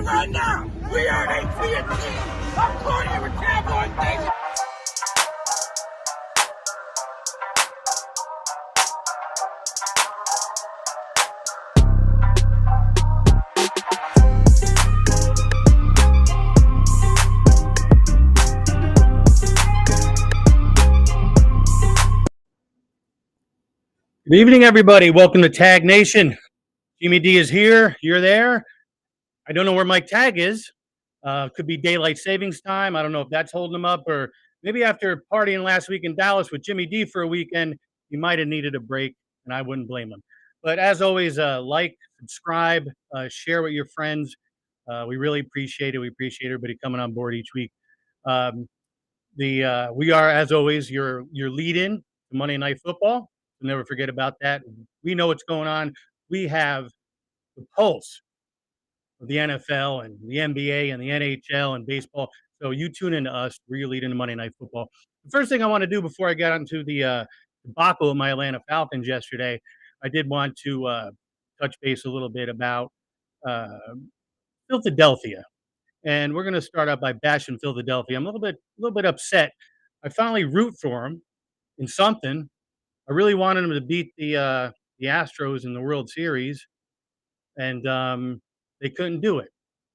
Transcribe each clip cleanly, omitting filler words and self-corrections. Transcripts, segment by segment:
it right now. We are AT&T. I'm calling you with Cowboys Nation. Good evening, everybody. Welcome to Tag Nation. Jimmy D is here. You're there. I don't know where Mike Tag is. Could be daylight savings time. I don't know if that's holding him up, or maybe after partying last week in Dallas with Jimmy D for a weekend, he might have needed a break, and I wouldn't blame him. But as always, like, subscribe, share with your friends. We really appreciate it. We appreciate everybody coming on board each week. We are, as always, your lead-in to Monday Night Football. So never forget about that. We know what's going on. We have the pulse of the NFL and the NBA and the NHL and baseball. So you tune into us. We're your lead into Monday Night Football. The first thing I want to do before I get onto the debacle of my Atlanta Falcons yesterday, I did want to touch base a little bit about uh, Philadelphia. And we're going to start out by bashing Philadelphia. I'm a little bit upset. I finally root for them in something. I really wanted them to beat the Astros in the World Series, and they couldn't do it.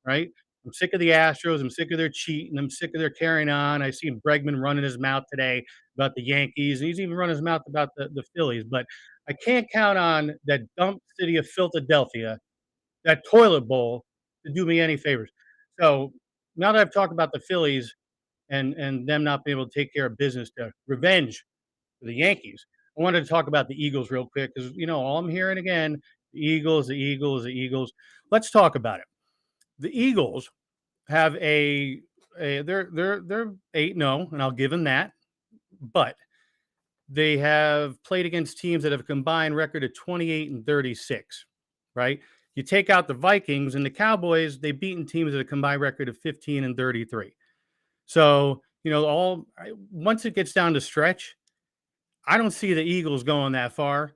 Right? I'm sick of the Astros. I'm sick of their cheating. I'm sick of their carrying on. I see Bregman running his mouth today about the Yankees, and he's even running his mouth about the Phillies. But I can't count on that dump city of Philadelphia, that toilet bowl, to do me any favors. So now that I've talked about the Phillies and them not being able to take care of business to revenge for the Yankees, I wanted to talk about the Eagles real quick because all I'm hearing again, the Eagles, the Eagles, the Eagles. Let's talk about it. The Eagles have they're 8-0, and I'll give them that, but they have played against teams that have a combined record of 28-36, right? You take out the Vikings and the Cowboys, they've beaten teams at a combined record of 15-33. So, once it gets down to stretch, I don't see the Eagles going that far.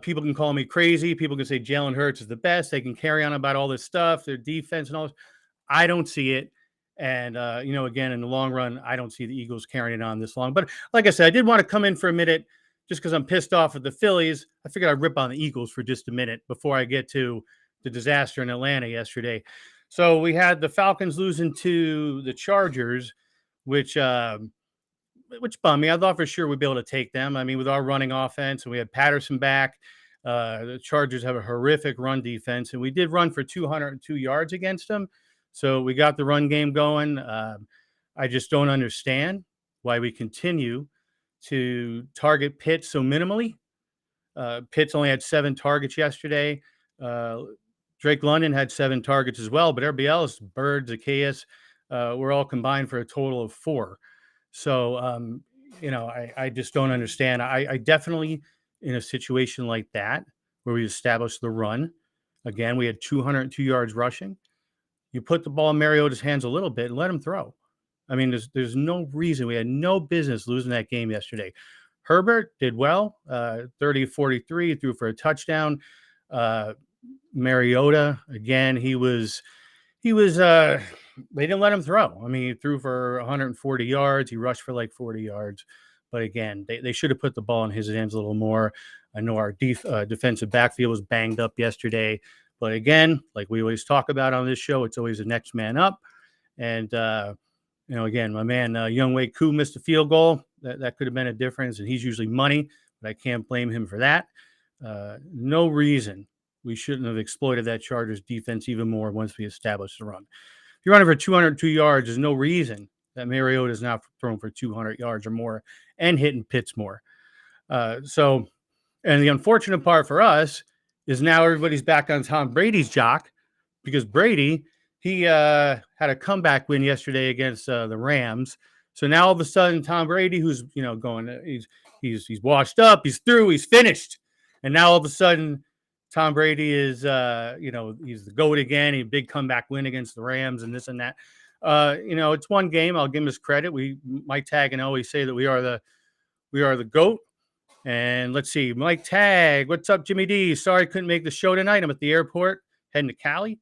People can call me crazy. People can say Jalen Hurts is the best. They can carry on about all this stuff, their defense and all this. I don't see it. And, again, in the long run, I don't see the Eagles carrying it on this long. But like I said, I did want to come in for a minute just because I'm pissed off at the Phillies. I figured I'd rip on the Eagles for just a minute before I get to the disaster in Atlanta yesterday. So we had the Falcons losing to the Chargers, which bummed me. I thought for sure we'd be able to take them. I mean, with our running offense, and we had Patterson back. The Chargers have a horrific run defense, and we did run for 202 yards against them. So we got the run game going. I just don't understand why we continue to target Pitts so minimally. Pitts only had 7 targets yesterday. Drake London had 7 targets as well, but everybody else, Bird, Zacchaeus, were all combined for a total of 4. So, I just don't understand. I definitely, in a situation like that, where we established the run, again, we had 202 yards rushing. You put the ball in Mariota's hands a little bit and let him throw. I mean, there's no reason. We had no business losing that game yesterday. Herbert did well, 30-43, threw for a touchdown. Mariota, again, they didn't let him throw. I mean, he threw for 140 yards. He rushed for like 40 yards. But again, they should have put the ball in his hands a little more. I know our defensive backfield was banged up yesterday. But again, like we always talk about on this show, it's always the next man up. And, again, my man Younghoe Koo missed a field goal. That could have been a difference, and he's usually money, but I can't blame him for that. No reason we shouldn't have exploited that Chargers defense even more once we established the run. If you're running for 202 yards, there's no reason that Mariota is not throwing for 200 yards or more and hitting Pitts more. And the unfortunate part for us is now everybody's back on Tom Brady's jock because Brady, he had a comeback win yesterday against the Rams. So now all of a sudden, Tom Brady, who's going, he's washed up, he's through, he's finished, and now all of a sudden, Tom Brady is he's the GOAT again. He had a big comeback win against the Rams and this and that. It's one game. I'll give him his credit. Mike Tag and always say that we are the GOAT. And let's see, Mike Tag, what's up, Jimmy D? Sorry I couldn't make the show tonight. I'm at the airport heading to Cali.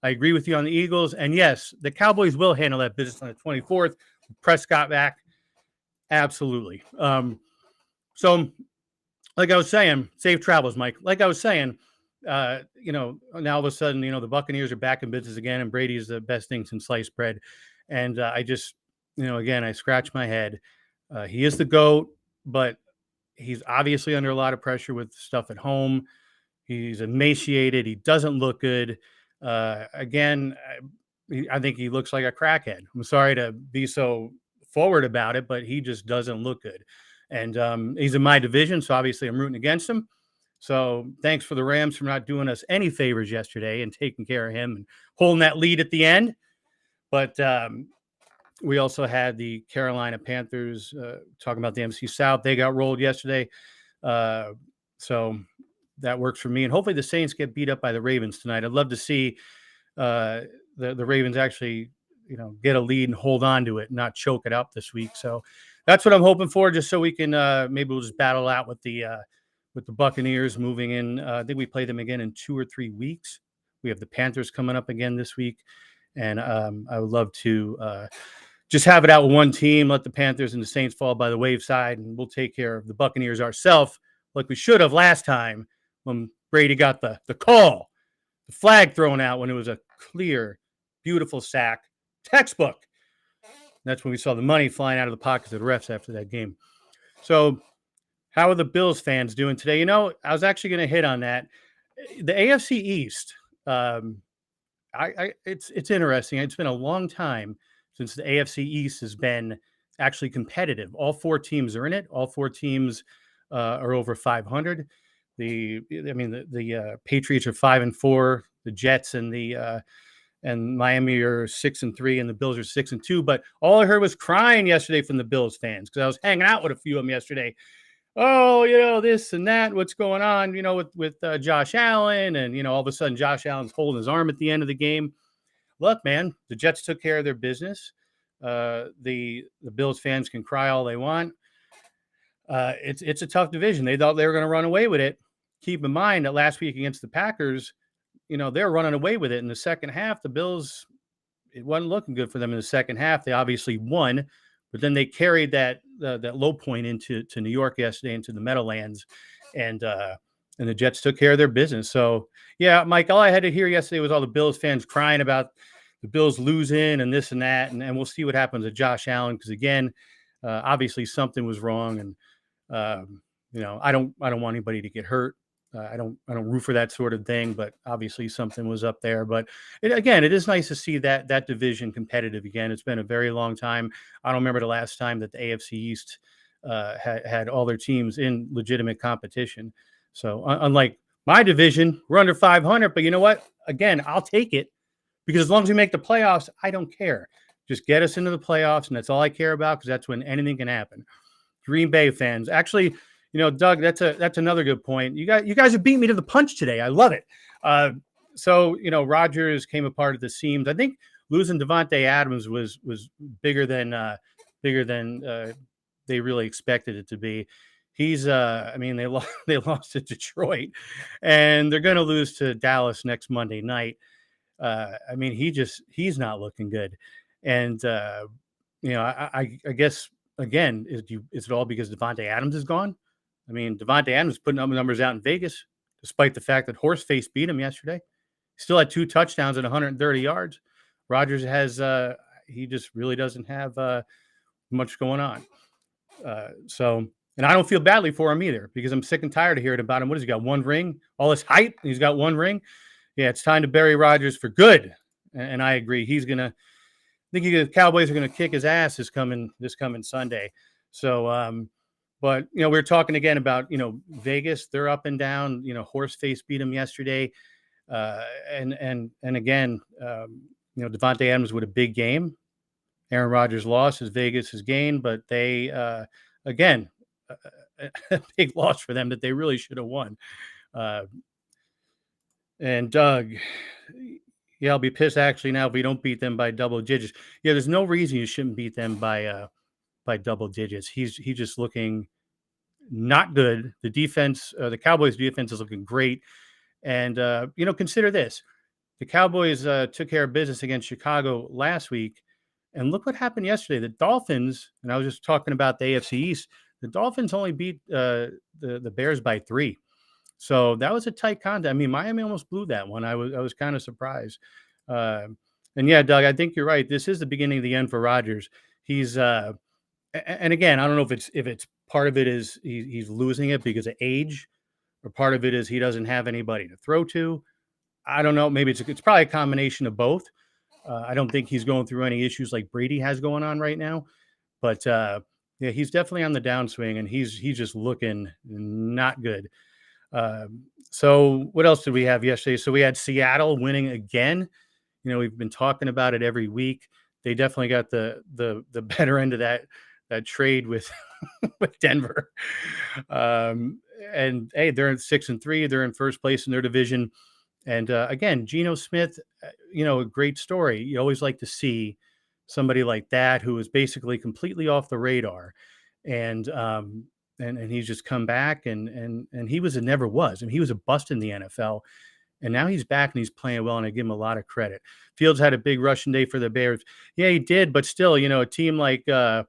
I agree with you on the Eagles. And yes, the Cowboys will handle that business on the 24th. Prescott back. Absolutely. So, like I was saying, safe travels, Mike. Like I was saying, now all of a sudden, the Buccaneers are back in business again, and Brady's the best thing since sliced bread. And I just, again, I scratch my head. He is the GOAT, but he's obviously under a lot of pressure with stuff at home. He's emaciated. He doesn't look good. Again, I think he looks like a crackhead. I'm sorry to be so forward about it, but he just doesn't look good. And he's in my division, so obviously I'm rooting against him. So thanks for the Rams for not doing us any favors yesterday and taking care of him and holding that lead at the end. But we also had the Carolina Panthers talking about the NFC South. They got rolled yesterday. So that works for me. And hopefully the Saints get beat up by the Ravens tonight. I'd love to see the Ravens actually, get a lead and hold on to it, not choke it up this week. So that's what I'm hoping for, just so we can maybe we'll just battle out with the Buccaneers moving in. I think we play them again in 2 or 3 weeks. We have the Panthers coming up again this week. And I would love to just have it out with one team, let the Panthers and the Saints fall by the wayside, and we'll take care of the Buccaneers ourselves, like we should have last time when Brady got the call, the flag thrown out when it was a clear, beautiful sack, textbook. That's when we saw the money flying out of the pockets of the refs after that game. So how are the Bills fans doing today? I was actually going to hit on that. The AFC East, it's interesting. It's been a long time since the AFC East has been actually competitive. All 4 teams are in it. All 4 teams are over 500. The Patriots are 5-4. The Jets and Miami are 6-3, and the Bills are 6-2. But all I heard was crying yesterday from the Bills fans because I was hanging out with a few of them yesterday. Oh, this and that, what's going on, with Josh Allen, and all of a sudden Josh Allen's holding his arm at the end of the game. Look, man, the Jets took care of their business. The Bills fans can cry all they want. It's a tough division. They thought they were going to run away with it. Keep in mind that last week against the Packers, they're running away with it in the second half. The Bills, it wasn't looking good for them in the second half. They obviously won, but then they carried that low point into New York yesterday, into the Meadowlands, and the Jets took care of their business. So, yeah, Mike, all I had to hear yesterday was all the Bills fans crying about the Bills losing and this and that, and we'll see what happens to Josh Allen because, again, obviously something was wrong, and I don't want anybody to get hurt. I don't root for that sort of thing, but obviously something was up there. But it is nice to see that division competitive again. It's been a very long time. I don't remember the last time that the AFC East had all their teams in legitimate competition. So unlike my division, we're under 500. But you know what? Again, I'll take it because as long as we make the playoffs, I don't care. Just get us into the playoffs, and that's all I care about because that's when anything can happen. Green Bay fans, actually. Doug, that's another good point. You guys have beat me to the punch today. I love it. So Rodgers came apart at the seams. I think losing Davante Adams was bigger than they really expected it to be. He's they lost to Detroit, and they're going to lose to Dallas next Monday night. He's not looking good, and I guess again, is it all because Davante Adams is gone? Davante Adams putting up numbers out in Vegas, despite the fact that Horseface beat him yesterday. Still had 2 touchdowns and 130 yards. Rodgers has he just really doesn't have much going on. And I don't feel badly for him either because I'm sick and tired of hearing about him. What has he got? 1 ring? All this hype? He's got 1 ring? Yeah, it's time to bury Rodgers for good. And I agree. I think the Cowboys are going to kick his ass this coming Sunday. So, but we're talking again about Vegas. They're up and down. Horseface beat them yesterday, and again, Davante Adams with a big game. Aaron Rodgers lost as Vegas has gained, but they again a big loss for them that they really should have won. And Doug, yeah, I'll be pissed actually now if we don't beat them by double digits. Yeah, there's no reason you shouldn't beat them by double digits. He's just looking not good. The defense, the Cowboys defense is looking great. And, consider this. the Cowboys took care of business against Chicago last week, and look what happened yesterday. The Dolphins, and I was just talking about the AFC East. The Dolphins only beat the Bears by 3, so that was a tight contest. I mean, Miami almost blew that one. I was kind of surprised. And yeah, Doug, I think you're right. This is the beginning of the end for Rodgers. He's and again, I don't know if it's part of it is he's losing it because of age, or part of it is he doesn't have anybody to throw to. I don't know. Maybe it's probably a combination of both. I don't think he's going through any issues like Brady has going on right now, but yeah, he's definitely on the downswing, and he's just looking not good. So what else did we have yesterday? So we had Seattle winning again. You know, we've been talking about it every week. They definitely got the better end of that trade with with Denver. And hey, they're at 6-3. They're in first place in their division. And again, Geno Smith, you know, a great story. You always like to see somebody like that who is basically completely off the radar, and he's just come back, and he was a never was. I mean, he was a bust in the NFL, and now he's back and he's playing well, and I give him a lot of credit. Fields had a big rushing day for the Bears. Yeah, he did, but still, you know, a team like you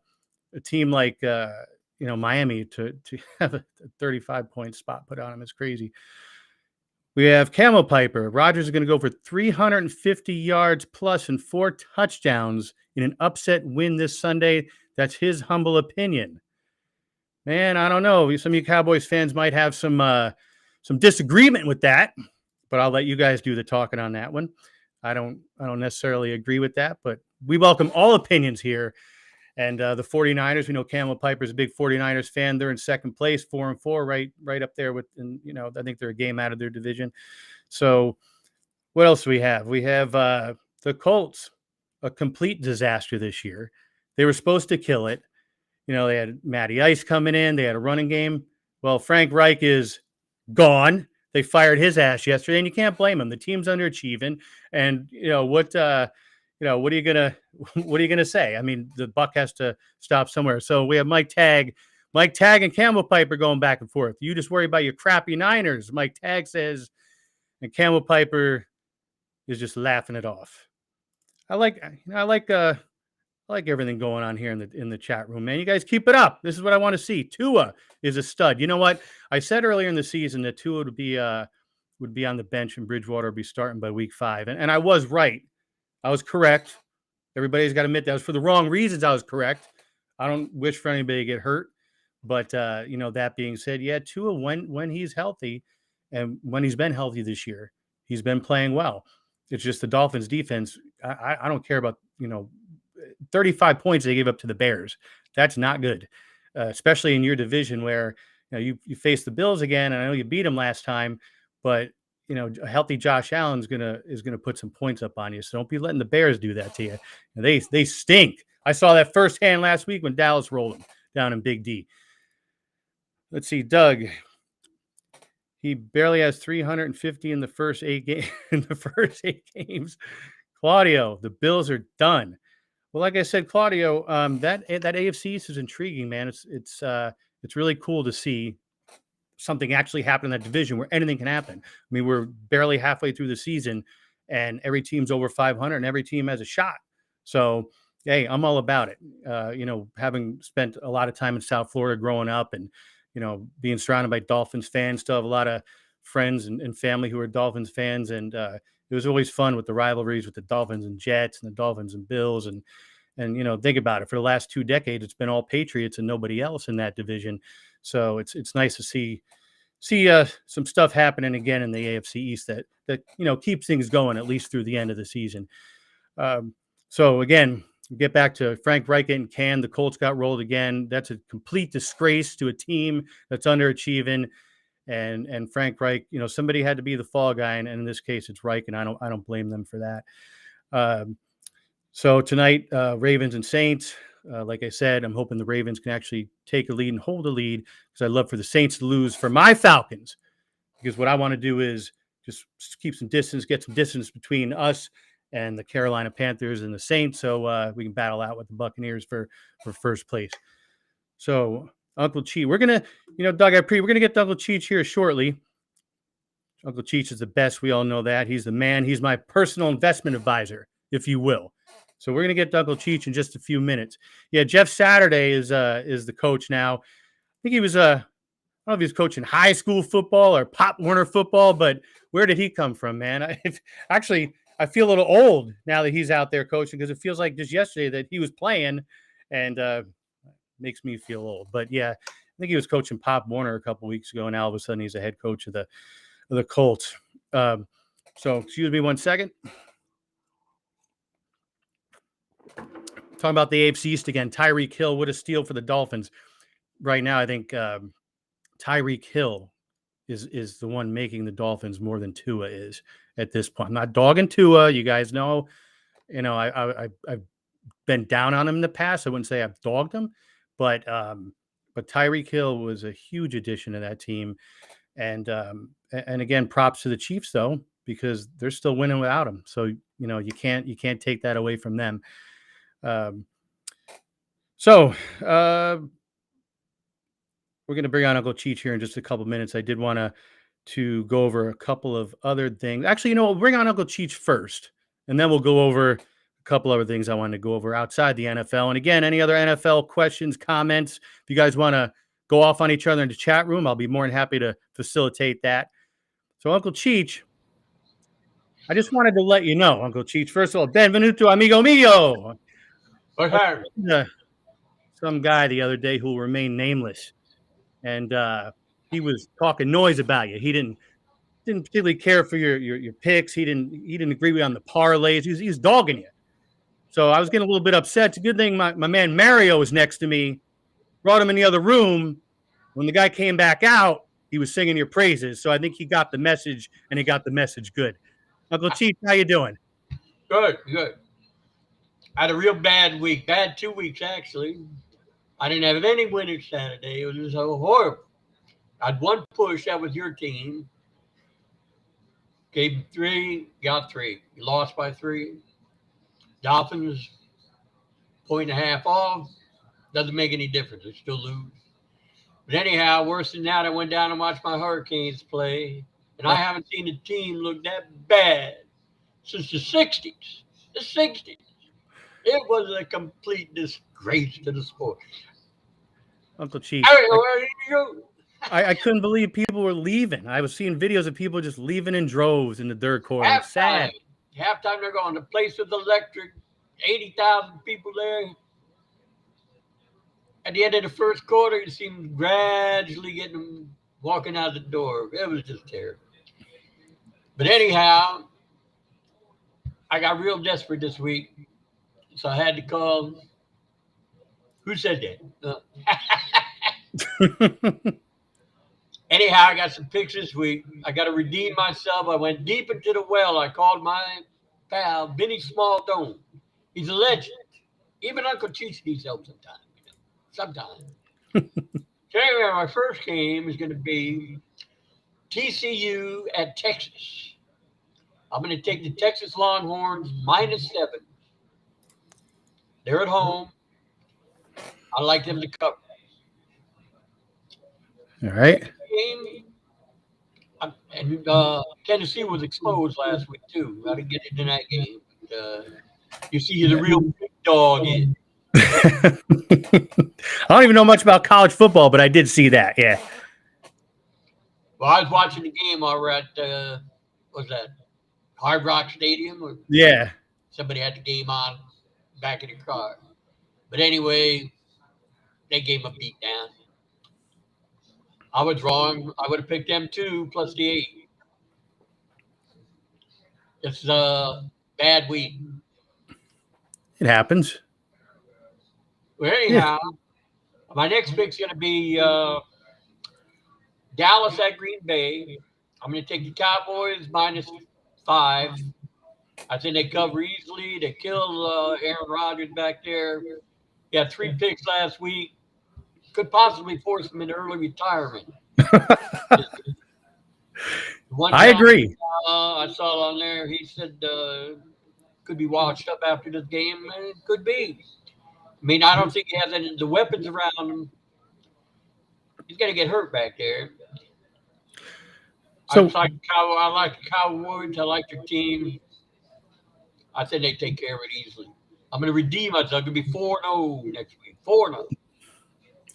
know, Miami to have a 35-point spot put on him is crazy. We have Camel Piper. Rodgers is going to go for 350 yards plus and 4 touchdowns in an upset win this Sunday. That's his humble opinion. Man, I don't know. Some of you Cowboys fans might have some disagreement with that, but I'll let you guys do the talking on that one. I don't necessarily agree with that, but we welcome all opinions here. And the 49ers, we know Camel Piper's a big 49ers fan. They're in second place, 4-4, right up there with, and you know, I think they're a game out of their division. So what else do we have? We have the Colts, a complete disaster this year. They were supposed to kill it. You know, they had Matty Ice coming in. They had a running game. Well, Frank Reich is gone. They fired his ass yesterday, and you can't blame him. The team's underachieving, and you know what are you gonna say? I mean, the buck has to stop somewhere. So we have Mike Tagg and Camel Piper going back and forth. You just worry about your crappy Niners, Mike Tagg says, and Camel Piper is just laughing it off. I like everything going on here in the chat room, man. You guys keep it up. This is what I want to see. Tua is a stud. You know what? I said earlier in the season that Tua would be on the bench and Bridgewater would be starting by week 5, and I was right. I was correct. Everybody's got to admit that was for the wrong reasons. I was correct. I don't wish for anybody to get hurt, but you know, that being said, yeah, Tua, when he's healthy, and when he's been healthy this year, he's been playing well. It's just the Dolphins defense. I don't care about, you know, 35 points they gave up to the Bears. That's not good, especially in your division where, you know, you face the Bills again. And I know you beat them last time, but you know, a healthy Josh Allen is gonna put some points up on you. So don't be letting the Bears do that to you. And they stink. I saw that firsthand last week when Dallas rolled them down in Big D. Let's see, Doug. He barely has 350 in the first 8 games. Claudio, the Bills are done. Well, like I said, Claudio, that AFC East is intriguing, man. It's really cool to see something actually happen in that division where anything can happen. I mean, we're barely halfway through the season, and every team's over 500, and every team has a shot. So, hey, I'm all about it. You know, having spent a lot of time in South Florida growing up, and you know, being surrounded by Dolphins fans, still have a lot of friends and family who are Dolphins fans, and it was always fun with the rivalries with the Dolphins and Jets and the Dolphins and Bills, and you know, think about it. For the last 2 decades, it's been all Patriots and nobody else in that division. So it's nice to see some stuff happening again in the AFC East that you know, keeps things going at least through the end of the season. So again, get back to Frank Reich and Can. The Colts got rolled again. That's a complete disgrace to a team that's underachieving. And Frank Reich, you know, somebody had to be the fall guy, and in this case, it's Reich, and I don't blame them for that. So tonight, Ravens and Saints. Like I said, I'm hoping the Ravens can actually take a lead and hold a lead, because I'd love for the Saints to lose for my Falcons. Because what I want to do is just keep some distance, get some distance between us and the Carolina Panthers and the Saints, so we can battle out with the Buccaneers for first place. So Uncle Cheech, we're gonna, you know, Doug, we're gonna get to Uncle Cheech here shortly. Uncle Cheech is the best. We all know that. He's the man. He's my personal investment advisor, if you will. So we're gonna get to Uncle Cheech in just a few minutes. Yeah, Jeff Saturday is the coach now. I think he was I don't know if he was coaching high school football or Pop Warner football, but where did he come from, man? I feel a little old now that he's out there coaching because it feels like just yesterday that he was playing, and makes me feel old. But yeah, I think he was coaching Pop Warner a couple weeks ago, and now all of a sudden he's a head coach of the Colts. So excuse me 1 second. Talking about the AFC East again. Tyreek Hill, what a steal for the Dolphins. Right now, I think Tyreek Hill is the one making the Dolphins more than Tua is at this point. I'm not dogging Tua. You guys know, I've been down on him in the past. I wouldn't say I've dogged him, but Tyreek Hill was a huge addition to that team. And again, props to the Chiefs though, because they're still winning without him. So you can't take that away from them. So we're going to bring on Uncle Cheech here in just a couple minutes. I did want to go over a couple of other things. Actually, we'll bring on Uncle Cheech first, and then we'll go over a couple other things I wanted to go over outside the NFL. And again, any other NFL questions, comments, if you guys want to go off on each other in the chat room, I'll be more than happy to facilitate that. So, Uncle Cheech, I just wanted to let you know, Uncle Cheech, first of all, benvenuto, amigo mio. Some guy the other day who will remain nameless, and he was talking noise about you. He didn't particularly care for your picks. He didn't agree with you on the parlays. He's dogging you. So I was getting a little bit upset. It's a good thing my man Mario was next to me. Brought him in the other room. When the guy came back out, he was singing your praises. So I think he got the message, and he got the message good. Uncle Cheech, how you doing? Good. I had a real bad week. Bad 2 weeks, actually. I didn't have any winners Saturday. It was just so horrible. I had one push. That was your team. Gave 3, got 3. You lost by 3. Dolphins, 1.5 off. Doesn't make any difference. They still lose. But anyhow, worse than that, I went down and watched my Hurricanes play. And I haven't seen a team look that bad since the 60s. The 60s. It was a complete disgrace to the sport. Uncle Cheech, I couldn't believe people were leaving. I was seeing videos of people just leaving in droves in the third quarter. It's sad. Halftime, they're going. The place was electric. 80,000 people there. At the end of the first quarter, you see them gradually getting them walking out the door. It was just terrible. But anyhow, I got real desperate this week. So I had to call. Who said that? Anyhow, I got some picks this week. I got to redeem myself. I went deep into the well. I called my pal, Benny Smaldone. He's a legend. Even Uncle Cheech needs help sometimes. Sometimes. So anyway, my first game is going to be TCU at Texas. I'm going to take the Texas Longhorns -7. They're at home. I like them to cover. All right. And Tennessee was exposed last week, too. I didn't get into that game. You see who the real big dog is. I don't even know much about college football, but I did see that, yeah. Well, I was watching the game over at, what was that, Hard Rock Stadium? Or yeah. Somebody had the game on back in the car. But anyway, they gave him a beat down. I was wrong. I would have picked them too, plus the 8. It's a bad week. It happens. Well, anyhow, my next pick's going to be Dallas at Green Bay. I'm going to take the Cowboys -5. I think they cover easily. They kill Aaron Rodgers back there. He had 3 picks last week. Could possibly force him into early retirement. I agree. I saw it on there. He said could be washed up after this game. It could be. I mean, I don't think he has any the weapons around him. He's going to get hurt back there. So I like the Cowboys. I like their team. I think they take care of it easily. I'm going to redeem myself. I'm going to be 4-0 next week. 4-0.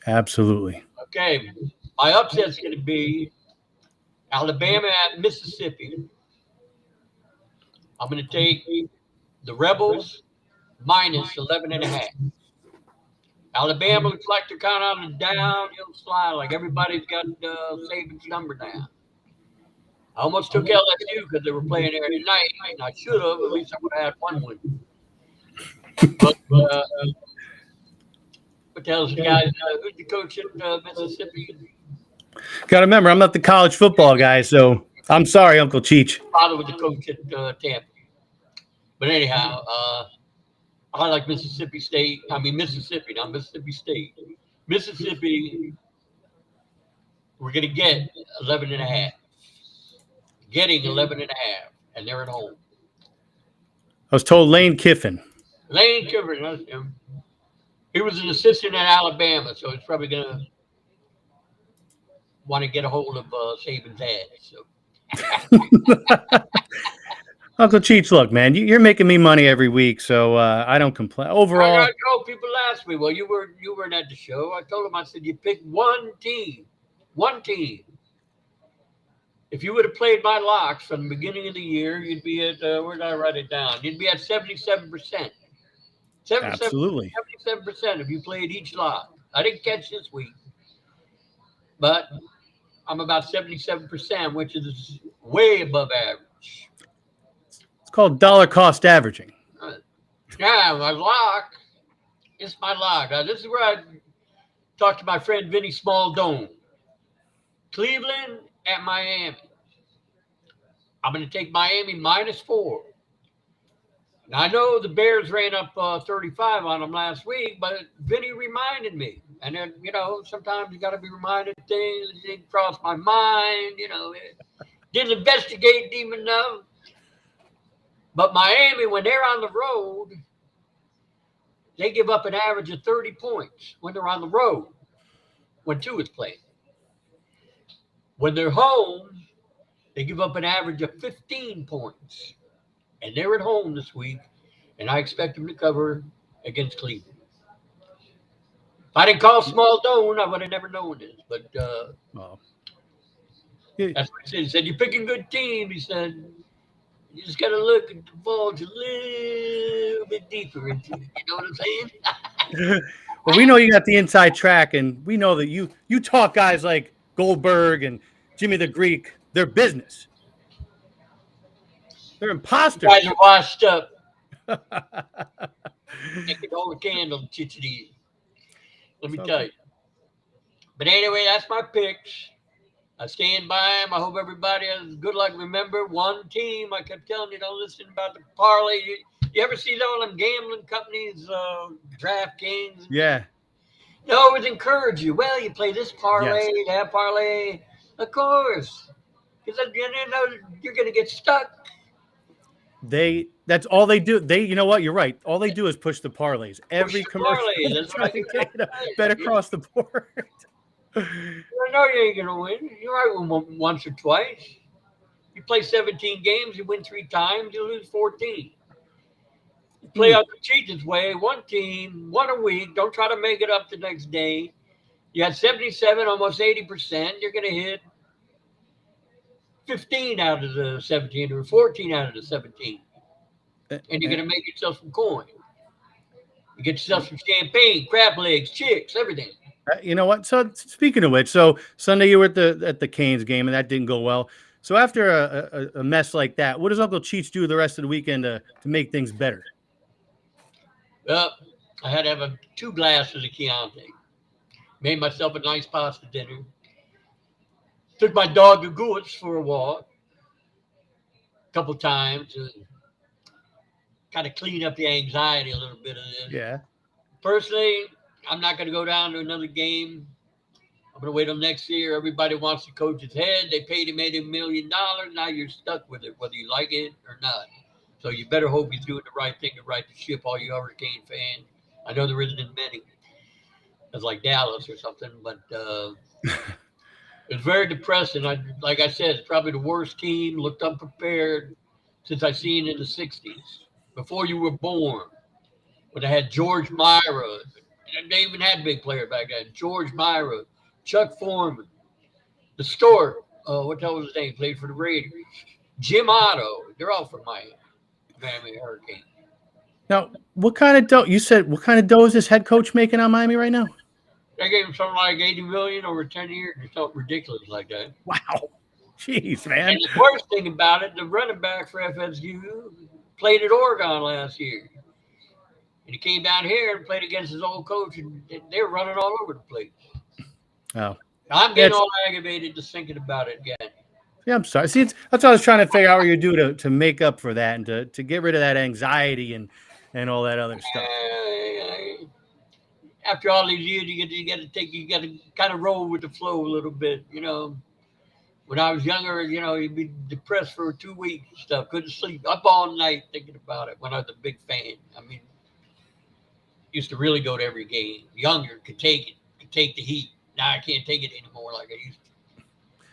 absolutely. Okay. My upset's going to be Alabama at Mississippi. I'm going to take the Rebels minus 11.5. Alabama looks like they're kind of on the downhill slide. Like everybody's got Saban's number now. I almost took LSU because they were playing there tonight, and I should have. At least I would have had one win. But what the hell's the guy? Who's the coach at Mississippi? Got to remember, I'm not the college football guy, so I'm sorry, Uncle Cheech. Father was the coach at Tampa. But anyhow, I like Mississippi State. I mean Mississippi, not Mississippi State. Mississippi, we're going to get 11.5. Getting 11.5, and they're at home. I was told Lane Kiffin. Lane Kiffin, that's him. He was an assistant at Alabama, so he's probably going to want to get a hold of Saban's ass. So. Uncle Cheech, look, man, you're making me money every week, so I don't complain. Overall, I know people ask me, well, you weren't at the show. I told them, I said, you pick one team. If you would have played my locks from the beginning of the year, you'd be at, where did I write it down? You'd be at 77%. absolutely. 77% if you played each lock. I didn't catch this week, but I'm about 77%, which is way above average. It's called dollar cost averaging. Yeah, my lock. It's my lock. Now, this is where I talked to my friend Vinny Smaldone. Cleveland at Miami. I'm going to take Miami -4. Now, I know the Bears ran up 35 on them last week, but Vinny reminded me. And then, sometimes you got to be reminded of things that didn't cross my mind. Didn't investigate deep enough. But Miami, when they're on the road, they give up an average of 30 points when they're on the road, when two is playing. When they're home, they give up an average of 15 points. And they're at home this week, and I expect them to cover against Cleveland. If I didn't call Smaldone, I would have never known this. But that's what he said. He said, you're picking a good team. He said, you just got to look at the ball a little bit deeper into it. You know what I'm saying? Well, we know you got the inside track, and we know that you talk guys like Goldberg and Jimmy the Greek, their business. They're imposters. You guys are washed up. They can hold a candle to Chichity. Let me tell you. But anyway, that's my picks. I stand by them. I hope everybody has good luck. Remember, one team. I kept telling you, don't listen about the parlay. You ever see all them gambling companies, DraftKings? Yeah. They always encourage you. Well, you play this parlay, that parlay. Of course. Because you're going to get stuck. That's all they do. You know what? You're right. All they do is push the parlays. Every commercial. That's what I can bet across the board. I know you ain't gonna win. You might win once or twice. You play 17 games, you win 3 times, you lose 14. You play out the Cheech's way, one team, one a week. Don't try to make it up the next day. You had 77, almost 80%. You're gonna hit 15 out of the 17 or 14 out of the 17. And you're going to make yourself some coin. You get yourself some champagne, crab legs, chicks, everything. You know what? So speaking of which, so Sunday you were at the Canes game, and that didn't go well. So after a mess like that, what does Uncle Cheech do the rest of the weekend to make things better? Well, I had to have 2 glasses of Chianti. Made myself a nice pasta dinner. Took my dog to Gouts for a walk a couple times to kind of clean up the anxiety a little bit of this. Yeah. Personally, I'm not going to go down to another game. I'm going to wait till next year. Everybody wants to coach his head. They paid him $80 million. Now you're stuck with it, whether you like it or not. So you better hope he's doing the right thing to right the ship, all you Hurricane fans. I know there isn't many. It's like Dallas or something, but It's very depressing. Like I said, it's probably the worst team. Looked unprepared since I seen in the '60s, before you were born. When they had George Myra, they even had big player back then. George Myra, Chuck Foreman, the Stork. What the hell was his name? Played for the Raiders. Jim Otto. They're all from Miami Hurricane. Now, what kind of dough? You said what kind of dough is this head coach making on Miami right now? They gave him something like 80 million over 10 years or something ridiculous like that. Wow, jeez, man. And the worst thing about it, the running back for FSU played at Oregon last year. And he came down here and played against his old coach, and they were running all over the place. Oh, I'm getting all aggravated just thinking about it again. yeah, I'm sorry. See, that's what I was trying to figure out what you do to make up for that and to get rid of that anxiety and all that other stuff. After all these years, you got to kind of roll with the flow a little bit. When I was younger, you'd be depressed for 2 weeks and stuff. Couldn't sleep, up all night thinking about it. When I was a big fan, I mean, used to really go to every game. Younger could take it, could take the heat. Now I can't take it anymore like I used to.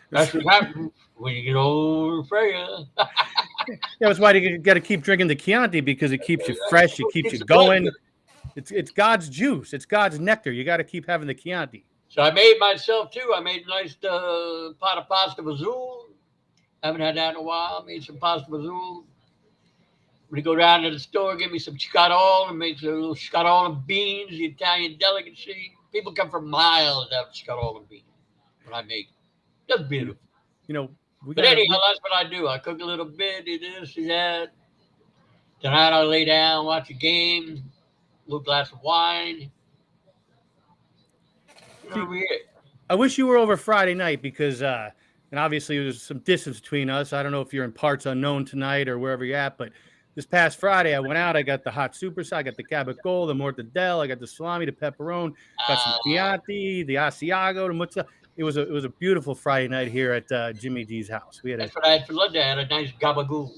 That's what happens when you get older, Freya. Yeah, that's why you got to keep drinking the Chianti, because it keeps you fresh, it keeps you going. It's God's juice. It's God's nectar. You got to keep having the Chianti. So I made myself too. I made a nice pot of pasta fazool. Haven't had that in a while. I made some pasta fazool. When you go down to the store, get me some scattol and make a little scattol and beans, the Italian delicacy. People come from miles to have scattol and beans when I make it. That's beautiful. But anyhow, that's what I do. I cook a little bit, do this, do that. Tonight I'll lay down, watch a game. Little glass of wine. I wish you were over Friday night because, and obviously there's some distance between us. I don't know if you're in parts unknown tonight or wherever you're at, but this past Friday I went out. I got the hot super side, I got the Gabagool, the mortadella, I got the salami, the pepperoni, got some Chianti, the Asiago, the mozzarella. It was a beautiful Friday night here at Jimmy D's house. That's what I had for lunch. I had a nice gabagool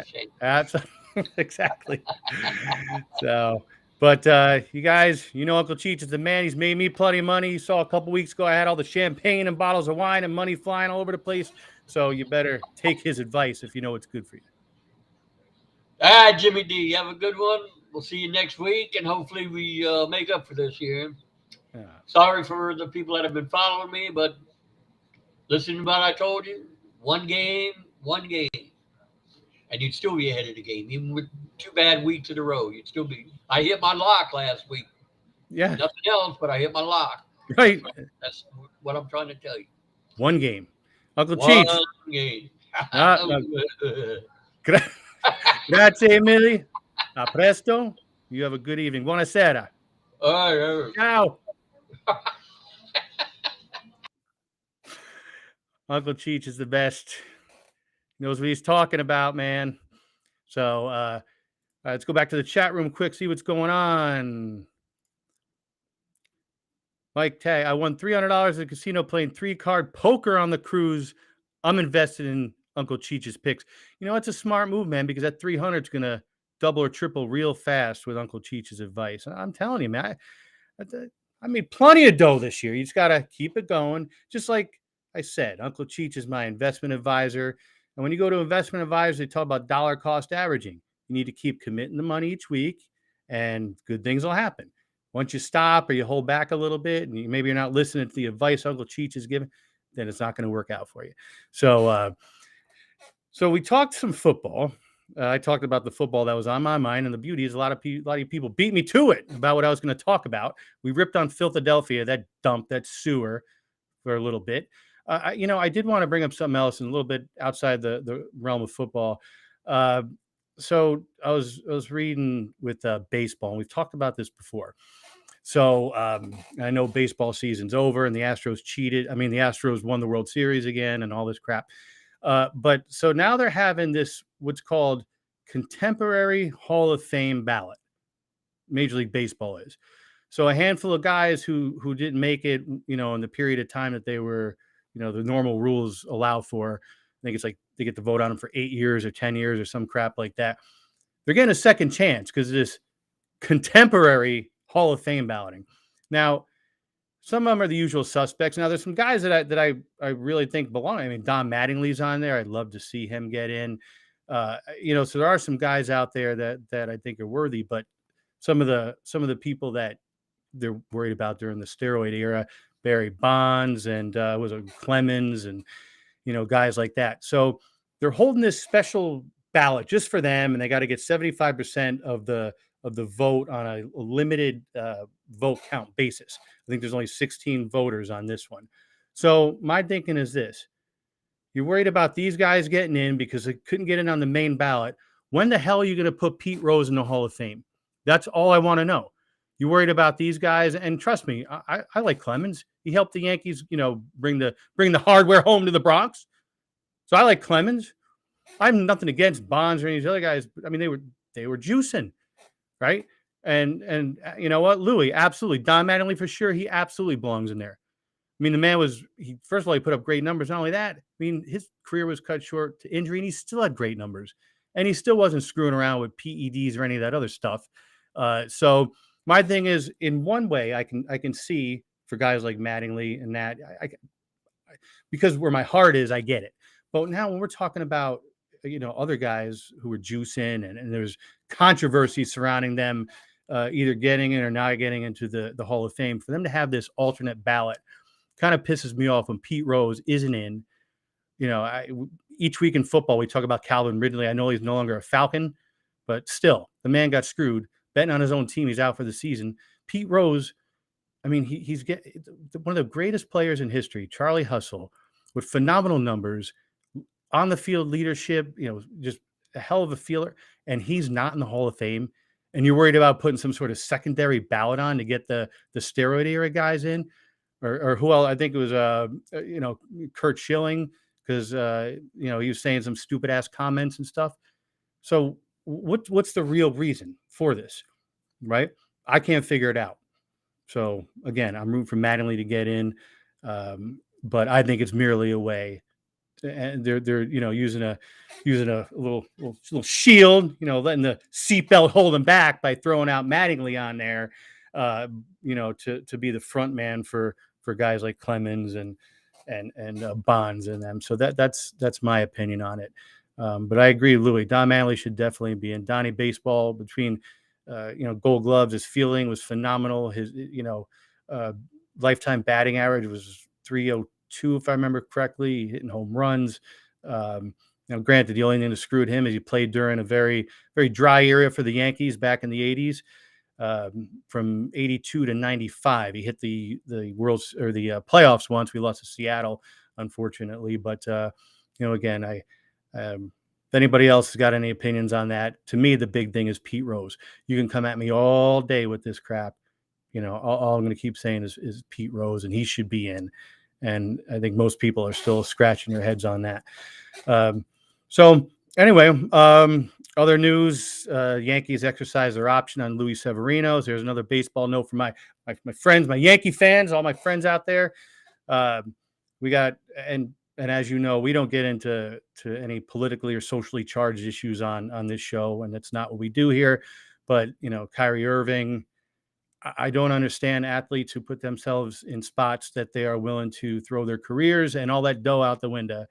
shake. Absolutely, exactly. So. But you guys, Uncle Cheech is the man. He's made me plenty of money. You saw a couple weeks ago I had all the champagne and bottles of wine and money flying all over the place. So you better take his advice if you know what's good for you. All right, Jimmy D, have a good one. We'll see you next week, and hopefully we make up for this year. Sorry for the people that have been following me, but listen to what I told you. One game. And you'd still be ahead of the game. Even with 2 bad weeks in a row, you'd still be. I hit my lock last week. Yeah. Nothing else, but I hit my lock. Right. That's what I'm trying to tell you. One game. Uncle Cheech. One game. Grazie, Emily. A presto. You have a good evening. Buonasera. All right. Ciao. Uncle Cheech is the best. He knows what he's talking about, man. So let's go back to the chat room quick, see what's going on. Mike Tag, I won $300 at the casino playing 3-card poker on the cruise. I'm invested in Uncle Cheech's picks. It's a smart move, man, because that 300 is going to double or triple real fast with Uncle Cheech's advice. I'm telling you, man, I made plenty of dough this year. You just got to keep it going. Just like I said, Uncle Cheech is my investment advisor. And when you go to investment advisors, they talk about dollar cost averaging. You need to keep committing the money each week, and good things will happen. Once you stop or you hold back a little bit, and maybe you're not listening to the advice Uncle Cheech is giving, then it's not going to work out for you. So we talked some football. I talked about the football that was on my mind, and the beauty is a lot of people beat me to it about what I was going to talk about. We ripped on Philadelphia, that dump, that sewer, for a little bit. I did want to bring up something else and a little bit outside the realm of football. So I was reading with baseball, and we've talked about this before. So I know baseball season's over, and the Astros cheated. I mean, the Astros won the World Series again, and all this crap. But so now they're having this what's called contemporary Hall of Fame ballot. Major League Baseball is. So a handful of guys who didn't make it, in the period of time that they were. The normal rules allow for, I think it's like they get to vote on them for 8 years or 10 years or some crap like that. They're getting a second chance because of this contemporary Hall of Fame balloting. Now, some of them are the usual suspects. Now there's some guys that I really think belong. I mean, Don Mattingly's on there. I'd love to see him get in. So there are some guys out there that I think are worthy, but some of the people that they're worried about during the steroid era, Barry Bonds and was it Clemens and guys like that. So they're holding this special ballot just for them, and they got to get 75% of the vote on a limited vote count basis. I think there's only 16 voters on this one. So my thinking is this: you're worried about these guys getting in because they couldn't get in on the main ballot. When the hell are you going to put Pete Rose in the Hall of Fame? That's all I want to know. You're worried about these guys, and trust me, I like Clemens. He helped the Yankees, bring the hardware home to the Bronx. So I like Clemens. I have nothing against Bonds or any of these other guys. But, I mean, they were juicing, right? And you know what, Louis, absolutely. Don Mattingly for sure. He absolutely belongs in there. I mean, the man first of all, he put up great numbers. Not only that, I mean, his career was cut short to injury, and he still had great numbers, and he still wasn't screwing around with PEDs or any of that other stuff. So my thing is, in one way, I can see for guys like Mattingly and that, because where my heart is, I get it. But now when we're talking about other guys who are juicing and there's controversy surrounding them, either getting in or not getting into the Hall of Fame, for them to have this alternate ballot kind of pisses me off when Pete Rose isn't in. Each week in football, we talk about Calvin Ridley. I know he's no longer a Falcon, but still, the man got screwed. Betting on his own team, he's out for the season. Pete Rose, I mean, he's one of the greatest players in history, Charlie Hustle, with phenomenal numbers, on the field leadership, just a hell of a feeler, and he's not in the Hall of Fame. And you're worried about putting some sort of secondary ballot on to get the steroid era guys in, or who else? I think it was Kurt Schilling, because he was saying some stupid ass comments and stuff. So what's the real reason for this, right? I can't figure it out. So again, I'm rooting for Mattingly to get in, but I think it's merely a way, and they're using a little shield, letting the seatbelt hold them back by throwing out Mattingly on there, to be the front man for guys like Clemens and Bonds and them. So that's my opinion on it. But I agree, Louis. Don Mattingly should definitely be in. Donnie Baseball, between Gold Gloves, his fielding was phenomenal. His lifetime batting average was 302, if I remember correctly, hitting home runs. Granted, the only thing that screwed him is he played during a very, very dry era for the Yankees back in the 80s. From 82 to 95, he hit the world's or the playoffs once. We lost to Seattle, unfortunately. But again, if anybody else has got any opinions on that, to me, the big thing is Pete Rose. You can come at me all day with this crap. All I'm going to keep saying is Pete Rose, and he should be in. And I think most people are still scratching their heads on that. So anyway, other news, Yankees exercise their option on Luis Severino. So there's another baseball note for my friends, my Yankee fans, all my friends out there. We got, and as you know, we don't get into any politically or socially charged issues on this show, and that's not what we do here. But, Kyrie Irving, I don't understand athletes who put themselves in spots that they are willing to throw their careers and all that dough out the window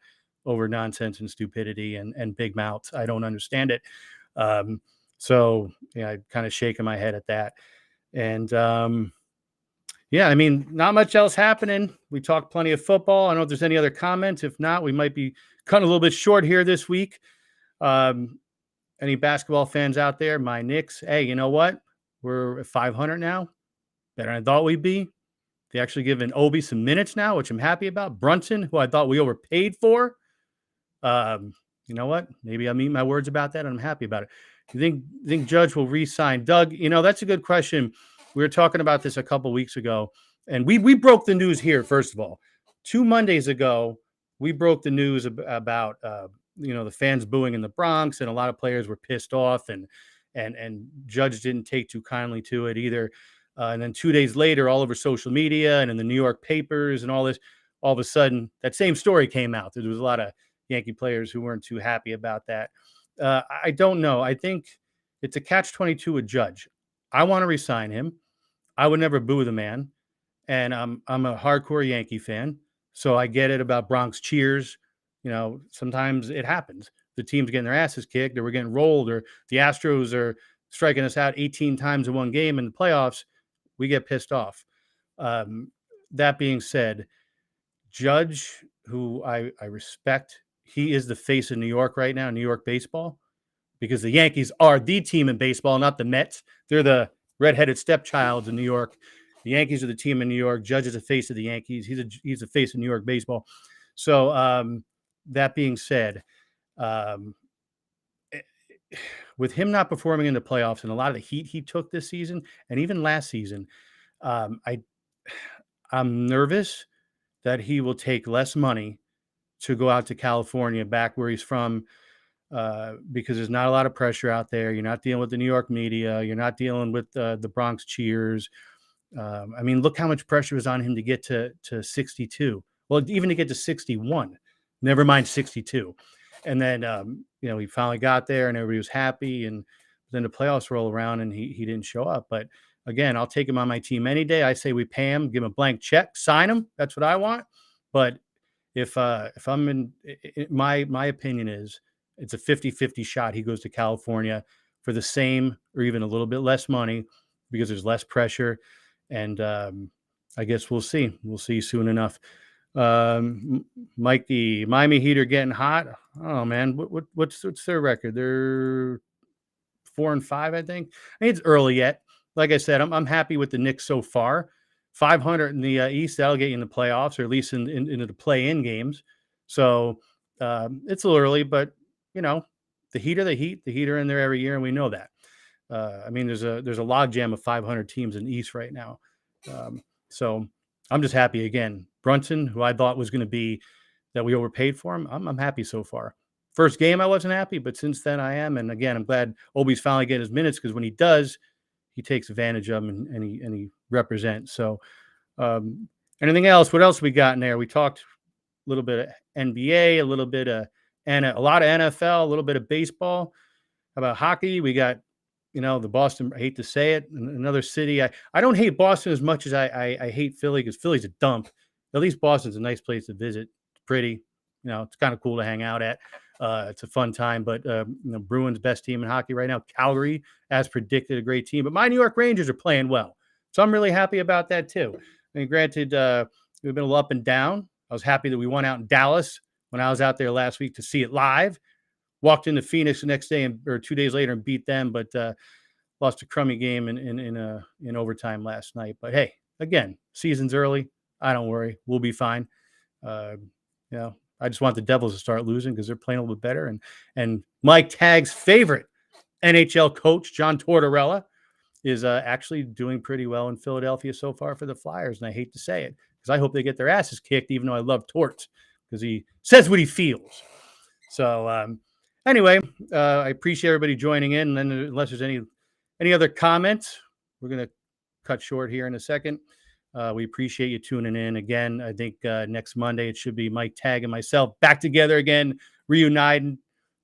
over nonsense and stupidity and big mouths. I don't understand it. So I kind of shaking my head at that. And I mean, not much else happening. We talked plenty of football. I don't know if there's any other comments. If not, we might be cutting a little bit short here this week. Any basketball fans out there? My Knicks. Hey, you know what? We're at 500 now. Better than I thought we'd be. They actually giving Obi some minutes now, which I'm happy about. Brunson, who I thought we overpaid for. You know what? Maybe I'm eating my words about that, and I'm happy about it. You think Judge will re-sign? Doug, that's a good question. We were talking about this a couple weeks ago, and we broke the news here, first of all. 2 Mondays ago, we broke the news about the fans booing in the Bronx, and a lot of players were pissed off, and Judge didn't take too kindly to it either. And then 2 days later, all over social media and in the New York papers and all this, all of a sudden, that same story came out. There was a lot of Yankee players who weren't too happy about that. I don't know. I think it's a catch-22 with Judge. I want to resign him. I would never boo the man. and I'm a hardcore Yankee fan, so I get it about Bronx cheers. You know, sometimes it happens. The team's getting their asses kicked, or we're getting rolled, or the Astros are striking us out 18 times in one game in the playoffs. We get pissed off. That being said, Judge, who I respect, he is the face of New York right now, New York baseball, because the Yankees are the team in baseball, not the Mets. They're the redheaded stepchild in New York. The Yankees are the team in New York. Judge is the face of the Yankees. He's the face of New York baseball. So that being said, with him not performing in the playoffs and a lot of the heat he took this season and even last season, I'm nervous that he will take less money to go out to California, back where he's from, because there's not a lot of pressure out there. You're not dealing with the New York media. You're not dealing with the Bronx cheers. I mean, look how much pressure was on him to get to 62. Well, even to get to 61, never mind 62. And then, he finally got there and everybody was happy. And then the playoffs roll around and he didn't show up. But again, I'll take him on my team any day. I say we pay him, give him a blank check, sign him. That's what I want. But if I'm in, my opinion is it's a 50-50 shot. He goes to California for the same or even a little bit less money because there's less pressure. And I guess we'll see. We'll see soon enough. Mike, the Miami Heat are getting hot. Oh man, what's their record? They're 4-5, I think. I mean, it's early yet. Like I said, I'm happy with the Knicks so far. 500 in the East, that'll get you in the playoffs, or at least into the play-in games. So it's a little early, but the Heat are the Heat. The Heat are in there every year, and we know that. I mean, there's a logjam of 500 teams in the East right now. So I'm just happy again. Brunson, who I thought was going to be that we overpaid for him, I'm happy so far. First game I wasn't happy, but since then I am. And again, I'm glad Obi's finally getting his minutes, because when he does, he takes advantage of them and he represents. So anything else? What else we got in there? We talked a little bit of NBA, a little bit of a lot of NFL, a little bit of baseball. How about hockey? We got the Boston, I hate to say it, another city. I don't hate Boston as much as I hate Philly, because Philly's a dump. At least Boston's a nice place to visit. It's pretty. It's kind of cool to hang out at. It's a fun time. But Bruins best team in hockey right now. Calgary, as predicted, a great team. But my New York Rangers are playing well, so I'm really happy about that too. I mean, granted, we've been a little up and down. I was happy that we won out in Dallas when I was out there last week to see it live. Walked into Phoenix the next day or 2 days later and beat them, but lost a crummy game in overtime last night. But hey, again, season's early. I don't worry. We'll be fine. I just want the Devils to start losing because they're playing a little bit better. And Mike Tagg's favorite NHL coach, John Tortorella, is actually doing pretty well in Philadelphia so far for the Flyers. And I hate to say it, because I hope they get their asses kicked, even though I love Torts, because he says what he feels. So anyway, I appreciate everybody joining in. And then unless there's any other comments, we're going to cut short here in a second. We appreciate you tuning in. Again, I think next Monday it should be Mike Tagg and myself back together again, reunited,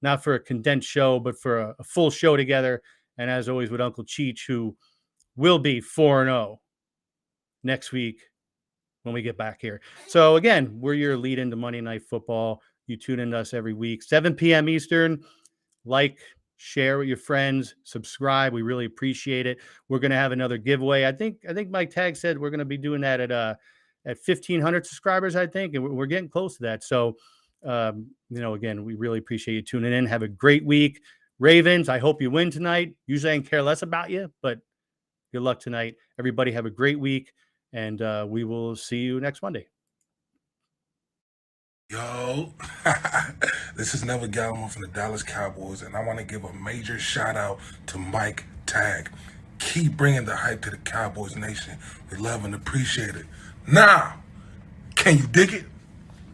not for a condensed show, but for a full show together. And as always with Uncle Cheech, who will be 4-0 next week when we get back here. So again, we're your lead into Monday Night Football. You tune in to us every week, 7 p.m. Eastern. Like, share with your friends, subscribe. We really appreciate it. We're going to have another giveaway. I think Mike Tagg said we're going to be doing that at 1,500 subscribers, I think, and we're getting close to that. So, again, we really appreciate you tuning in. Have a great week. Ravens, I hope you win tonight. Usually I can care less about you, but good luck tonight. Everybody have a great week, and we will see you next Monday. Yo, this is Neville Gallimore from the Dallas Cowboys, and I want to give a major shout out to Mike Tagg. Keep bringing the hype to the Cowboys Nation. We love and appreciate it. Now, can you dig it?